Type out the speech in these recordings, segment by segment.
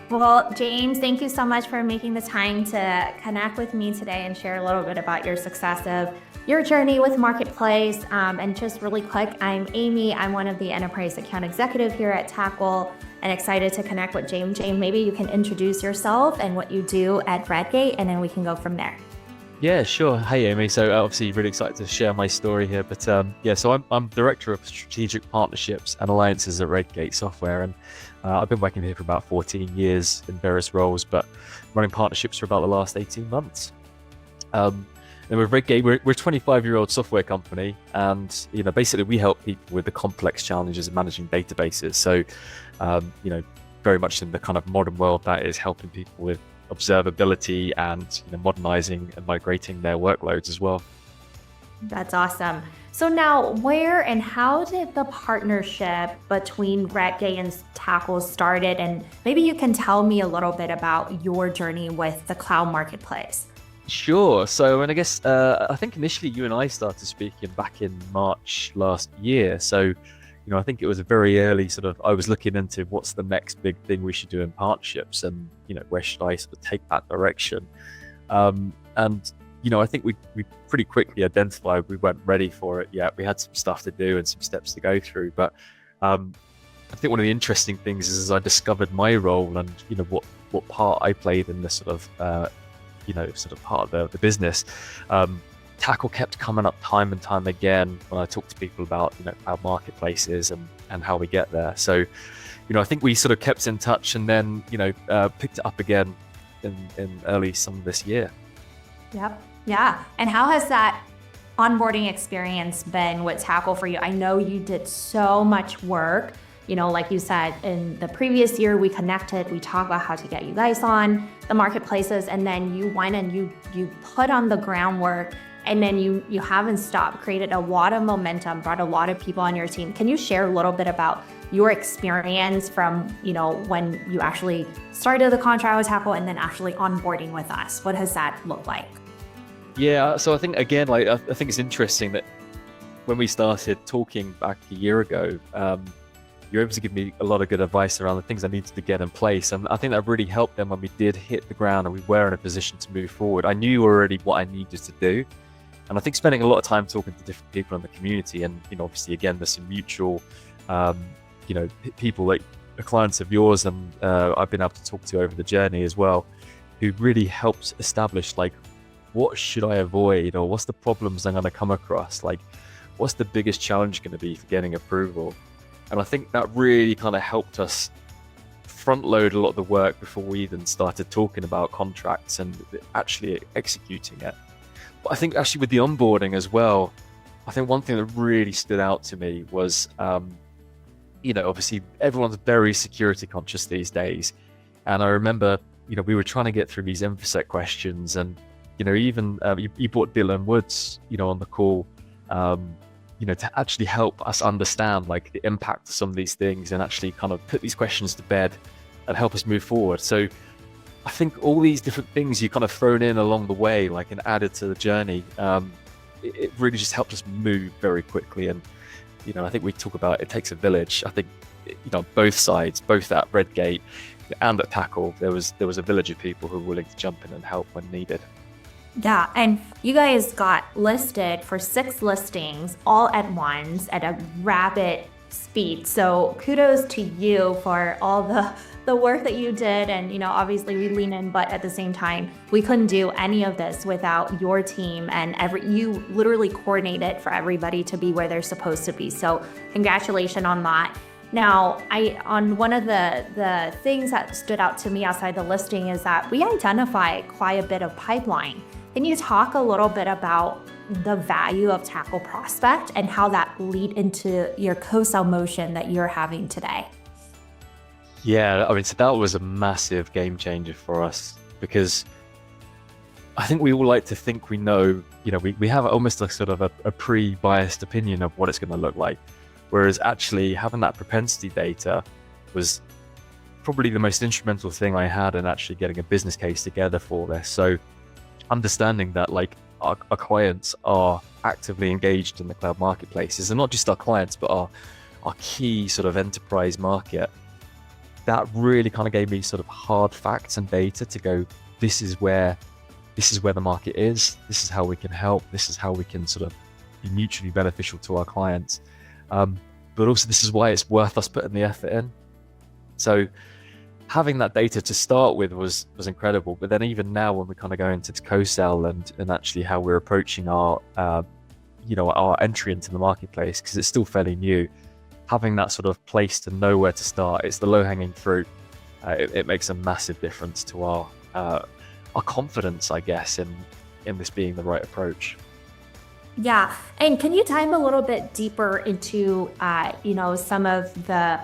Well, James, thank you so much for making the time to connect with me today and share a little bit about your success of your journey with Marketplace. And just really quick, I'm Amy. I'm one of the enterprise account executive here at Tackle and excited to connect with James. James, maybe you can introduce yourself and what you do at Redgate, and then we can go from there. Yeah, sure. Hey, Amy. So obviously really excited to share my story here. But yeah, so I'm Director of Strategic Partnerships and Alliances at Redgate Software. And I've been working here for about 14 years in various roles, but running partnerships for about the last 18 months. And with Redgate, we're a 25-year-old software company. And, basically we help people with the complex challenges of managing databases. So, very much in the kind of modern world that is helping people with observability and modernizing and migrating their workloads as well. That's awesome. So now, where and how did the partnership between Redgate and Tackle started? And maybe you can tell me a little bit about your journey with the cloud marketplace. Sure. So, and I guess I think initially you and I started speaking back in March last year. So, I think it was a very early sort of, I was looking into what's the next big thing we should do in partnerships and, where should I sort of take that direction? And I think we pretty quickly identified we weren't ready for it yet. We had some stuff to do and some steps to go through. But I think one of the interesting things is I discovered my role and, what part I played in this sort of, sort of part of the business. Tackle kept coming up time and time again when I talked to people about, cloud marketplaces and how we get there. So, I think we sort of kept in touch and then, picked it up again in early summer this year. Yep. Yeah. And how has that onboarding experience been with Tackle for you? I know you did so much work. Like you said, in the previous year, we connected, we talked about how to get you guys on the marketplaces, and then you went and you put on the groundwork, and then you haven't stopped, created a lot of momentum, brought a lot of people on your team. Can you share a little bit about your experience from, when you actually started the contract with Tackle and then actually onboarding with us? What has that looked like? Yeah, so I think, again, I think it's interesting that when we started talking back a year ago, you were able to give me a lot of good advice around the things I needed to get in place. And I think that really helped them when we did hit the ground and we were in a position to move forward. I knew already what I needed to do. And I think spending a lot of time talking to different people in the community and, obviously, again, there's some mutual, people like clients of yours and I've been able to talk to over the journey as well, who really helped establish, like, what should I avoid or what's the problems I'm going to come across? Like, what's the biggest challenge going to be for getting approval? And I think that really kind of helped us front load a lot of the work before we even started talking about contracts and actually executing it. But I think actually with the onboarding as well, I think one thing that really stood out to me was, obviously everyone's very security conscious these days. And I remember, we were trying to get through these InfoSec questions and, even you brought Dylan Woods, on the call, to actually help us understand like the impact of some of these things and actually kind of put these questions to bed and help us move forward. So I think all these different things you kind of thrown in along the way, like and added to the journey, it really just helped us move very quickly. And, I think we talk about it takes a village. I think, both sides, both at Redgate and at Tackle, there was a village of people who were willing to jump in and help when needed. Yeah, and you guys got listed for 6 listings all at once at a rapid speed. So kudos to you for all the work that you did. And, obviously we lean in, but at the same time, we couldn't do any of this without your team and you literally coordinated for everybody to be where they're supposed to be. So congratulations on that. Now, on one of the things that stood out to me outside the listing is that we identified quite a bit of pipeline. Can you talk a little bit about the value of Tackle Prospect and how that lead into your co-sell motion that you're having today? Yeah, I mean, so that was a massive game changer for us because I think we all like to think we know, we have almost like sort of a pre-biased opinion of what it's going to look like. Whereas actually having that propensity data was probably the most instrumental thing I had in actually getting a business case together for this. So understanding that like our clients are actively engaged in the cloud marketplaces, and not just our clients, but our key sort of enterprise market. that really kind of gave me sort of hard facts and data to go, this is where the market is, this is how we can help, this is how we can sort of be mutually beneficial to our clients. But also this is why it's worth us putting the effort in. So having that data to start with was incredible. But then even now when we kind of go into co-sell and actually how we're approaching our our entry into the marketplace, because it's still fairly new, having that sort of place to know where to start, it's the low-hanging fruit. It makes a massive difference to our confidence, I guess, in this being the right approach. Yeah, and can you dive a little bit deeper into some of the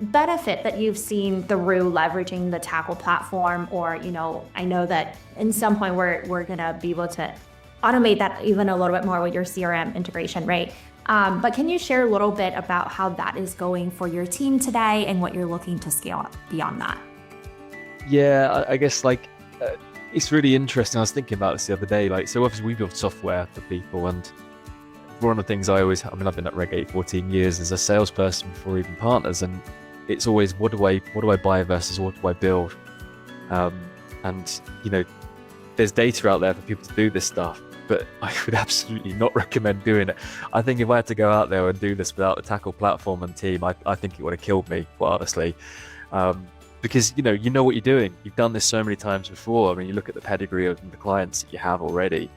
benefit that you've seen through leveraging the Tackle platform? Or I know that in some point we're gonna be able to automate that even a little bit more with your CRM integration, right? But can you share a little bit about how that is going for your team today and what you're looking to scale up beyond that? Yeah, I guess it's really interesting. I was thinking about this the other day. So obviously we build software for people, and one of the things I've been at Redgate 14 years as a salesperson before even partners, and it's always what do I buy versus what do I build? And there's data out there for people to do this stuff, but I would absolutely not recommend doing it. I think if I had to go out there and do this without the Tackle platform and team, I think it would have killed me, quite honestly. Because you know what you're doing. You've done this so many times before. I mean, you look at the pedigree of the clients that you have already,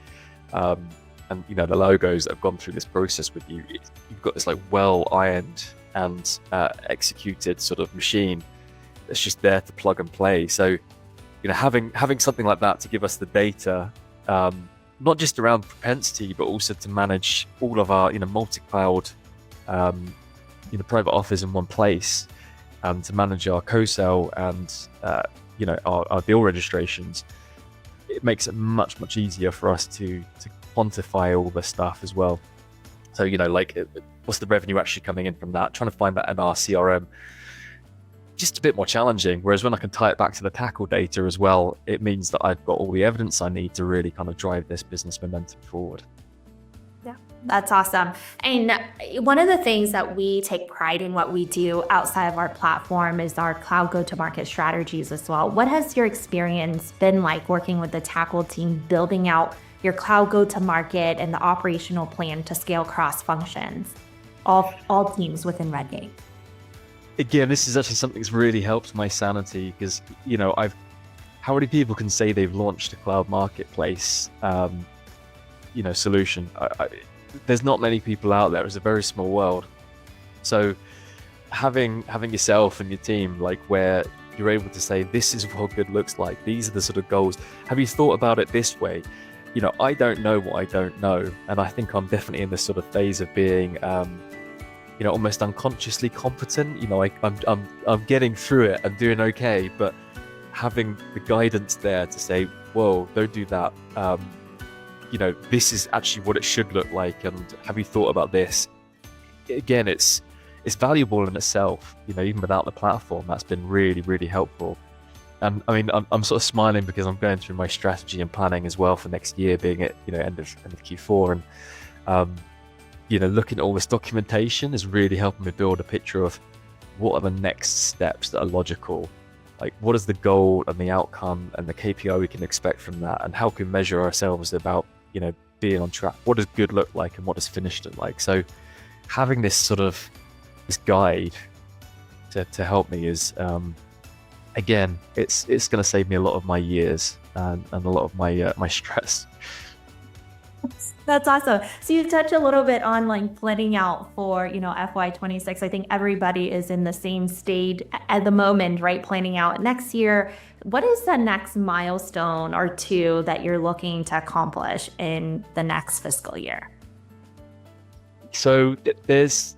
and the logos that have gone through this process with you. You've got this well-ironed and executed sort of machine that's just there to plug and play. So having something like that to give us the data, not just around propensity, but also to manage all of our multi-cloud private offers in one place, and to manage our co-sell and our deal registrations, it makes it much easier for us to quantify all the stuff as well. So what's the revenue actually coming in from that? Trying to find that in our CRM, just a bit more challenging. Whereas when I can tie it back to the Tackle data as well, it means that I've got all the evidence I need to really kind of drive this business momentum forward. Yeah, that's awesome. And one of the things that we take pride in what we do outside of our platform is our cloud go-to-market strategies as well. What has your experience been like working with the Tackle team, building out your cloud go-to-market and the operational plan to scale cross functions, all teams within Redgate? Again, this is actually something that's really helped my sanity, because how many people can say they've launched a cloud marketplace solution? There's not many people out there. It's a very small world. So having yourself and your team where you're able to say, this is what good looks like, these are the sort of goals, have you thought about it this way? I don't know what I don't know, and I think I'm definitely in this sort of phase of being almost unconsciously competent. I'm getting through it, I'm doing okay, but having the guidance there to say, whoa, don't do that, this is actually what it should look like, and have you thought about this? Again, it's valuable in itself. Even without the platform, that's been really helpful. And I mean, I'm sort of smiling because I'm going through my strategy and planning as well for next year, being at end of Q4, and looking at all this documentation is really helping me build a picture of what are the next steps that are logical. What is the goal and the outcome and the KPI we can expect from that, and how can we measure ourselves about being on track? What does good look like, and what does finished look like? So having this guide to help me is again, it's going to save me a lot of my years and a lot of my stress. That's awesome. So you touched a little bit on planning out for FY26. I think everybody is in the same stage at the moment, right? Planning out next year. What is the next milestone or two that you're looking to accomplish in the next fiscal year? So there's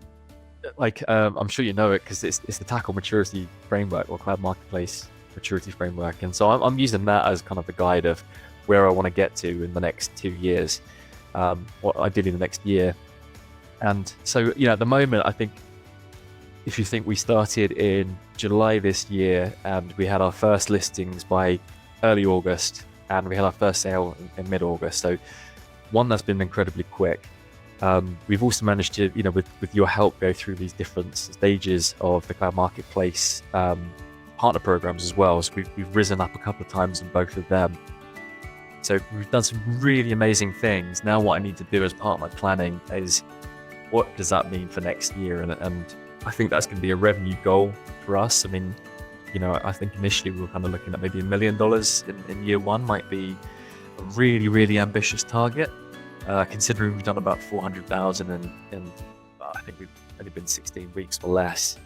I'm sure you know it, because it's the Tackle maturity framework, or cloud marketplace maturity framework, and so I'm using that as kind of the guide of where I want to get to in the next 2 years. What I did in the next year. And so, at the moment, I think if you think we started in July this year, and we had our first listings by early August, and we had our first sale in mid-August. So one, that's been incredibly quick. We've also managed to, with your help, go through these different stages of the cloud marketplace partner programs as well. So we've risen up a couple of times in both of them. So we've done some really amazing things. Now what I need to do as part of my planning is, what does that mean for next year? And I think that's going to be a revenue goal for us. I mean, I think initially we were kind of looking at maybe $1 million in year one might be a really, really ambitious target. Considering we've done about 400,000 and I think we've only been 16 weeks or less.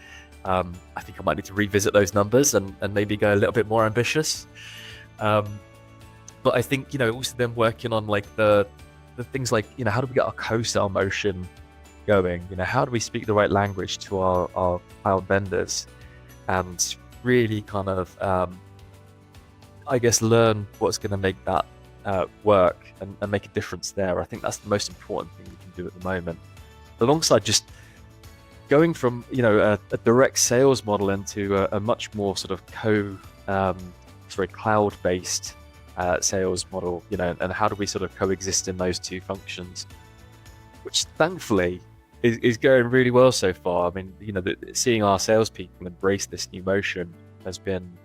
I think I might need to revisit those numbers and maybe go a little bit more ambitious. But I think, also then working on like the things like, how do we get our co-sell motion going? How do we speak the right language to our cloud vendors and really kind of, I guess, learn what's going to make that work and make a difference there. I think that's the most important thing we can do at the moment. Alongside just going from, a direct sales model into a much more sort of cloud-based sales model, and how do we sort of coexist in those two functions, which thankfully is going really well so far. I mean, seeing our salespeople embrace this new motion has been,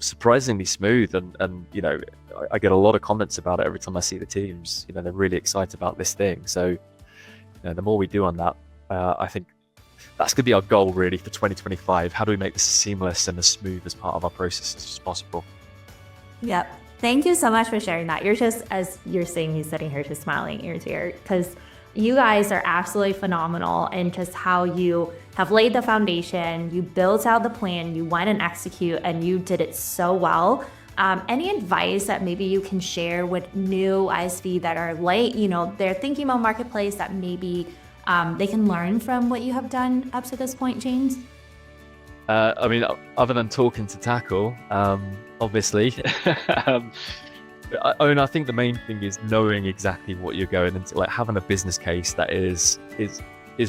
surprisingly smooth, and I get a lot of comments about it every time I see the teams. They're really excited about this thing. So, the more we do on that, I think that's going to be our goal really for 2025. How do we make this as seamless and as smooth as part of our processes as possible? Yep. Thank you so much for sharing that. You're just, as you're saying, he's sitting here just smiling ear to ear, because you guys are absolutely phenomenal in just how you have laid the foundation, you built out the plan, you went and execute, and you did it so well. Any advice that maybe you can share with new ISV that are late, they're thinking about marketplace, that maybe they can learn from what you have done up to this point, James? I mean, other than talking to tackle, obviously, I think the main thing is knowing exactly what you're going into, like having a business case that is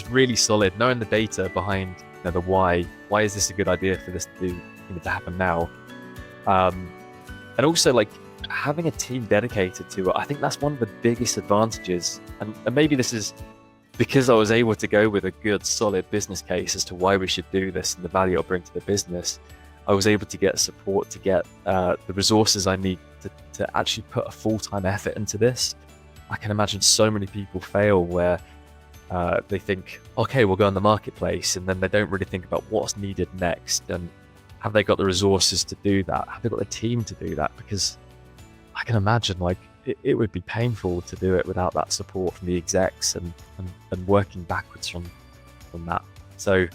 really solid, knowing the data behind the why is this a good idea for this to do, to happen now, and also like having a team dedicated to it. I think that's one of the biggest advantages, and maybe this is because I was able to go with a good solid business case as to why we should do this and the value it'll bring to the business. I was able to get support, to get the resources I need to actually put a full-time effort into this. I can imagine so many people fail where they think, okay, we'll go on the marketplace, and then they don't really think about what's needed next, and have they got the resources to do that? Have they got the team to do that? Because I can imagine like it would be painful to do it without that support from the execs and working backwards from that. So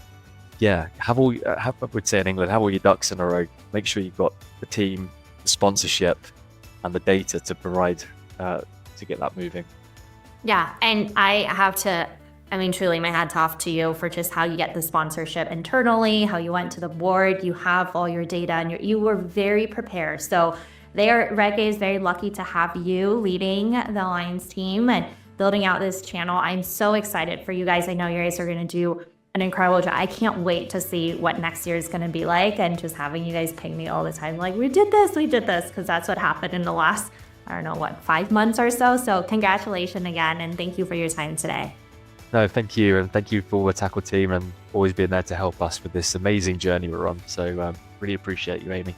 yeah, I would say in England, have all your ducks in a row. Make sure you've got the team, the sponsorship, and the data to provide to get that moving. Yeah, and I have to, truly my hat's off to you for just how you get the sponsorship internally, how you went to the board, you have all your data, and you were very prepared. So Redgate is very lucky to have you leading the Alliance team and building out this channel. I'm so excited for you guys. I know you guys are going to do an incredible job. I can't wait to see what next year is going to be like, and just having you guys ping me all the time like, we did this, because that's what happened in the last, 5 months or so. So congratulations again, and thank you for your time today. No, thank you, and thank you for the Tackle team and always being there to help us with this amazing journey we're on. So really appreciate you, Amy.